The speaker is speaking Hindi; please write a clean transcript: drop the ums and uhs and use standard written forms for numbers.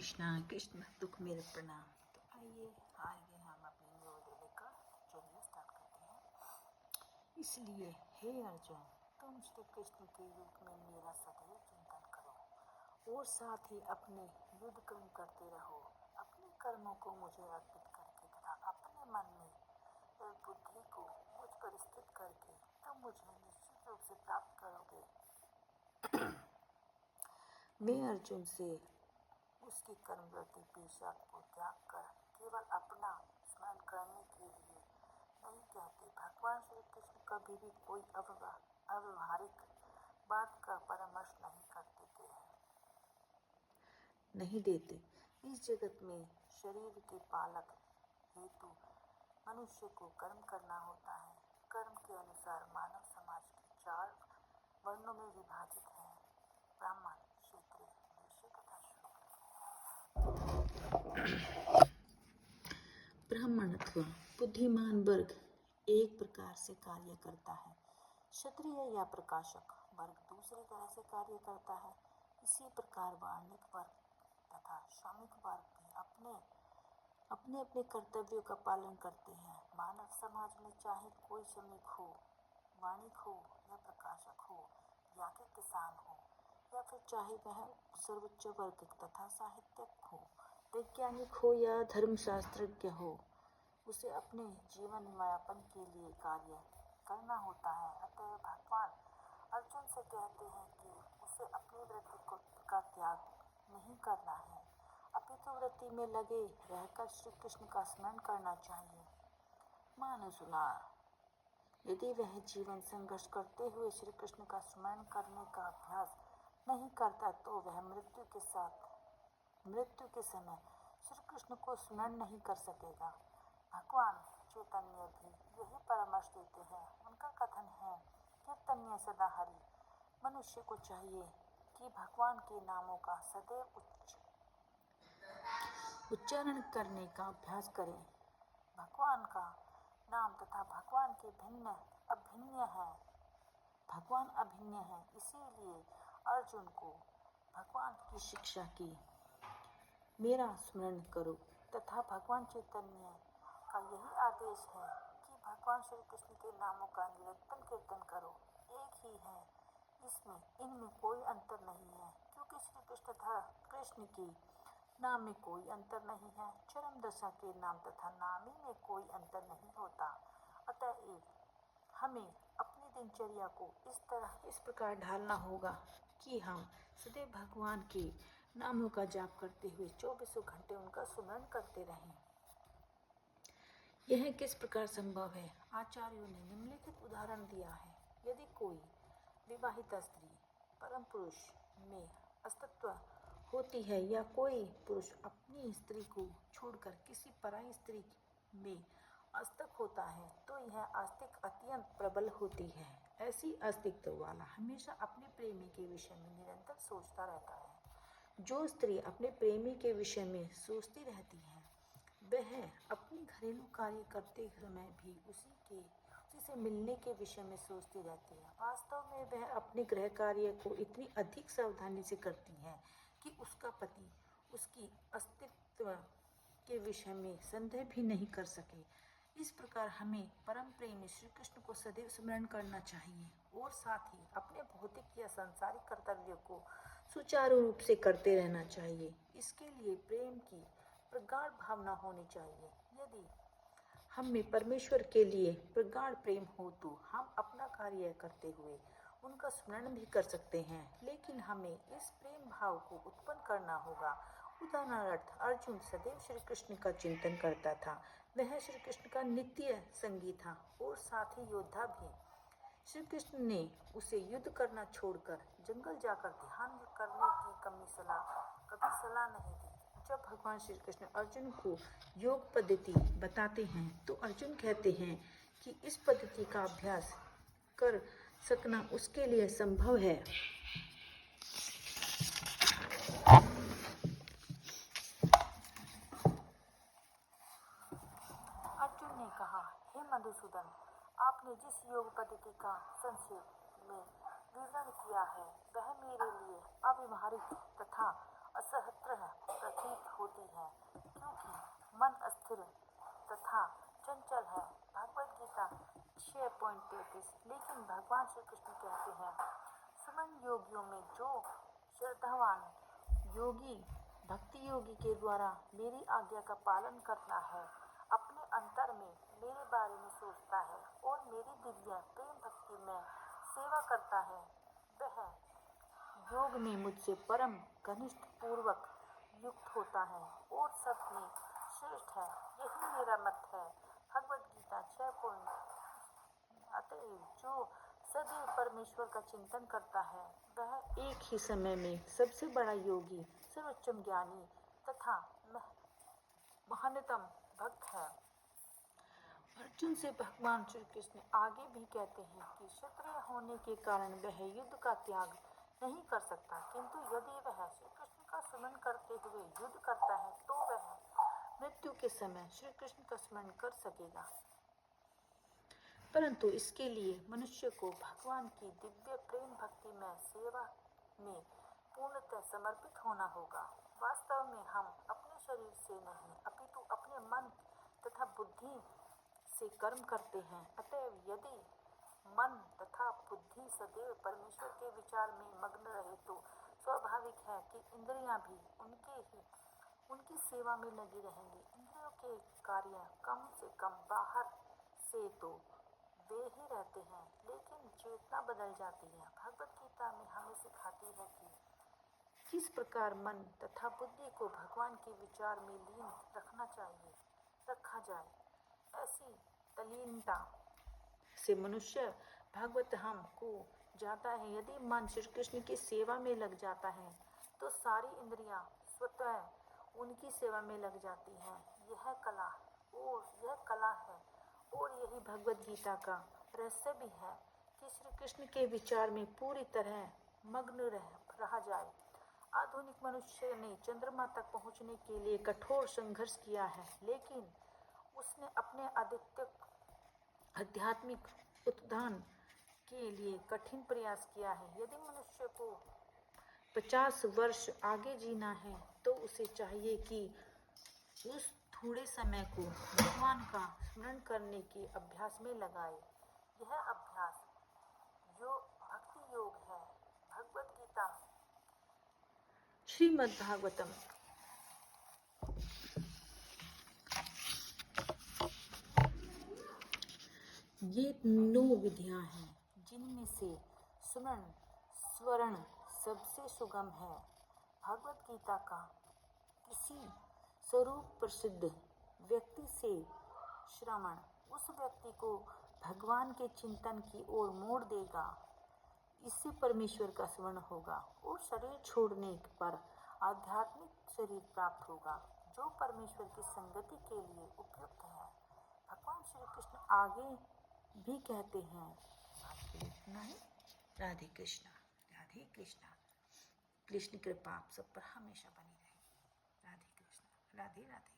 कृष्णा। कृष्ण भक्तों को मेरे प्रणाम। तो आइए हम अपनी न्यू का जर्नी स्टार्ट करते हैं। इसलिए हे अर्जुन, तुम श्री कृष्ण के रूप में मेरा सदैव चिंतन करो और साथ ही अपने युद्ध कर्म करते रहो। अपने कर्मों को मुझे अर्पित करके तथा अपने मन में और बुद्धि को मुझ पर स्थित करके तुम मुझे निश्चित रूप से प्राप्त करोगे। मैं अर्जुन से उसकी कर्मवृत्ति पेशाब को त्याग कर केवल अपना स्मरण करने के लिए नहीं कहते। भगवान श्री कृष्ण कभी भी कोई अव्यवहारिक बात का परामर्श नहीं देते। इस जगत में शरीर के पालक हेतु मनुष्य को कर्म करना होता है। कर्म के अनुसार मानव समाज के 4 वर्णों में विभाजित है: ब्राह्मण, क्षत्रिय, वैश्य तथा शूद्र। ब्राह्मण अथवा बुद्धिमान वर्ग एक प्रकार से कार्य करता है। क्षत्रिय या प्रकाशक वर्ग दूसरी तरह से कार्य करता है। इसी प्रकार वाणिक वर्ग तथा श्रमिक वर्ग भी अपने अपने कर्तव्यों का पालन करते हैं। मानव समाज में चाहे कोई श्रमिक हो, वाणिक हो या प्रकाशक हो या कि किसान हो, या फिर चाहे वह सर्वोच्च वर्ग तथा साहित्यक हो, वैज्ञानिक हो या धर्मशास्त्रज्ञ हो, उसे अपने जीवन यापन के लिए कार्य करना होता है। अतः भगवान अर्जुन से कहते हैं कि उसे अपनी वृत्ति का त्याग नहीं करना है, अपितु वृत्ति में लगे रहकर श्री कृष्ण का स्मरण करना चाहिए। मानो सुना, यदि वह जीवन संघर्ष करते हुए श्री कृष्ण का स्मरण करने का अभ्यास नहीं करता तो वह मृत्यु के समय श्री कृष्ण को स्मरण नहीं कर सकेगा। भगवान चैतन्य भी यही परामर्श देते हैं। उनका कथन है, कीर्तन्य सदा हरि। मनुष्य को चाहिए कि भगवान के नामों का सदैव उच्चारण करने का अभ्यास करें। भगवान का नाम तथा भगवान के भगवान अभिन्न है। इसीलिए अर्जुन को भगवान की शिक्षा की, मेरा स्मरण करो, तथा भगवान चैतन्य का यही आदेश है कि भगवान श्री कृष्ण के नामों का निरंतर कीर्तन करो। एक ही है, इनमें कोई अंतर नहीं है, क्योंकि श्री कृष्ण तथा कृष्ण के नाम में कोई अंतर नहीं है। चरम दशा के नाम तथा नामी में कोई अंतर नहीं होता। अतएव हमें अपनी दिनचर्या को इस प्रकार ढालना होगा कि हम सदैव भगवान के नामों का जाप करते हुए 24 घंटे उनका स्मरण करते रहें। यह किस प्रकार संभव है? आचार्यों ने निम्नलिखित उदाहरण दिया है। यदि कोई विवाहिता स्त्री परम पुरुष में अस्तित्व होती है या कोई पुरुष अपनी स्त्री को छोड़कर किसी पराई स्त्री में आस्तिक होता है तो यह आस्तिक अत्यंत प्रबल होती है। ऐसी अस्तित्व वाला हमेशा अपने प्रेमी के विषय में निरंतर सोचता रहता है। जो स्त्री अपने प्रेमी के विषय में सोचती रहती है वह अपने घरेलू कार्य करते समय भी उसी से मिलने के विषय में सोचती रहती है। वास्तव में वह अपने गृह कार्य को इतनी अधिक सावधानी से करती है कि उसका पति उसकी अस्तित्व के विषय में संदेह भी नहीं कर सके। इस प्रकार हमें परम प्रेमी श्री कृष्ण को सदैव स्मरण करना चाहिए और साथ ही अपने भौतिक या सांसारिक कर्तव्यों को सुचारू रूप से करते रहना चाहिए। इसके लिए प्रेम की प्रगाढ़ भावना होनी चाहिए। यदि हम में परमेश्वर के लिए प्रगाढ़ प्रेम हो तो हम अपना कार्य करते हुए उनका स्मरण भी कर सकते हैं, लेकिन हमें इस प्रेम भाव को उत्पन्न करना होगा। उदाहरणार्थ, अर्जुन सदैव श्री कृष्ण का चिंतन करता था। वह श्री कृष्ण का नित्य संगी था और साथ ही योद्धा भी। श्री कृष्ण ने उसे युद्ध करना छोड़कर जंगल जाकर ध्यान करने की कभी सलाह नहीं दी। जब भगवान श्री कृष्ण अर्जुन को योग पद्धति बताते हैं तो अर्जुन कहते हैं कि इस पद्धति का अभ्यास कर सकना उसके लिए संभव है। अर्जुन ने कहा, हे मधुसूदन, आपने जिस योग पद्धति का संक्षेप में विवरण किया है वह मेरे लिए अव्यवहारिक तथा असहत्र प्रतीत है, क्योंकि मन अस्थिर तथा चंचल है। भगवद गीता 6.33। लेकिन भगवान श्री कृष्ण कहते हैं, सुमन योगियों में जो श्रद्धावान योगी भक्ति योगी के द्वारा मेरी आज्ञा का पालन करता है, अपने अंतर में मेरे बारे में सोचता है और मेरी दिव्य प्रेम भक्ति में सेवा करता है, वह योग में मुझसे परम घनिष्ठ पूर्वक युक्त होता है और सब में श्रेष्ठ है। यही मेरा मत है। भगवद गीता 6. अतएव जो सदैव परमेश्वर का चिंतन करता है, वह एक ही समय में सबसे बड़ा योगी, सर्वोच्चम ज्ञानी तथा महानतम भक्त है। अर्जुन से भगवान श्री कृष्ण आगे भी कहते हैं कि क्षत्रिय होने के कारण वह युद्ध का त्याग नहीं कर सकता, किंतु यदि वह श्री कृष्ण का स्मरण करते हुए युद्ध करता है तो वह मृत्यु के समय श्री कृष्ण का स्मरण कर सकेगा। परंतु इसके लिए मनुष्य को भगवान की दिव्य प्रेम भक्ति में सेवा में पूर्णतः समर्पित होना होगा। वास्तव में हम अपने शरीर से नहीं अपितु अपने मन तथा बुद्धि से कर्म करते हैं। अतएव यदि मन तथा बुद्धि सदैव परमेश्वर के विचार में मग्न रहे तो स्वाभाविक है कि इंद्रियां भी उनकी सेवा में लगी रहेंगी। इंद्रियों के कार्य कम से कम बाहर से तो वे ही रहते हैं, लेकिन चेतना बदल जाती है। भगवद गीता में हमें सिखाती है कि किस प्रकार मन तथा बुद्धि को भगवान के विचार में लीन रखा जाए। ऐसी तल्लीनता से मनुष्य भागवत हम को जाता है। यदि मन श्री कृष्ण की सेवा में लग जाता है तो सारी इंद्रियां स्वतः उनकी सेवा में लग जाती हैं। यह कला है और यही भगवद गीता का रहस्य भी है कि श्री कृष्ण के विचार में पूरी तरह मग्न रहा जाए। आधुनिक मनुष्य ने चंद्रमा तक पहुंचने के लिए कठोर संघर्ष किया है, लेकिन उसने अपने आध्यात्मिक उत्थान के लिए कठिन प्रयास किया है। यदि मनुष्य को 50 वर्ष आगे जीना है तो उसे चाहिए कि उस थोड़े समय को भगवान का स्मरण करने के अभ्यास में लगाए। यह अभ्यास भक्ति योग है। भगवद गीता श्रीमद् भागवतम ये 9 विधियां हैं जिनमें से सुमन स्वर्ण सबसे सुगम है। भगवद गीता का किसी स्वरूप प्रसिद्ध व्यक्ति से श्रवण उस व्यक्ति को भगवान के चिंतन की ओर मोड़ देगा। इससे परमेश्वर का स्मरण होगा और शरीर छोड़ने पर आध्यात्मिक शरीर प्राप्त होगा जो परमेश्वर की संगति के लिए उपयुक्त है। भगवान श्री कृष्ण आगे भी कहते हैं, राधे कृष्णा। कृष्ण कृपा आप सब पर हमेशा बनी रहे। राधे कृष्ण, राधे राधे।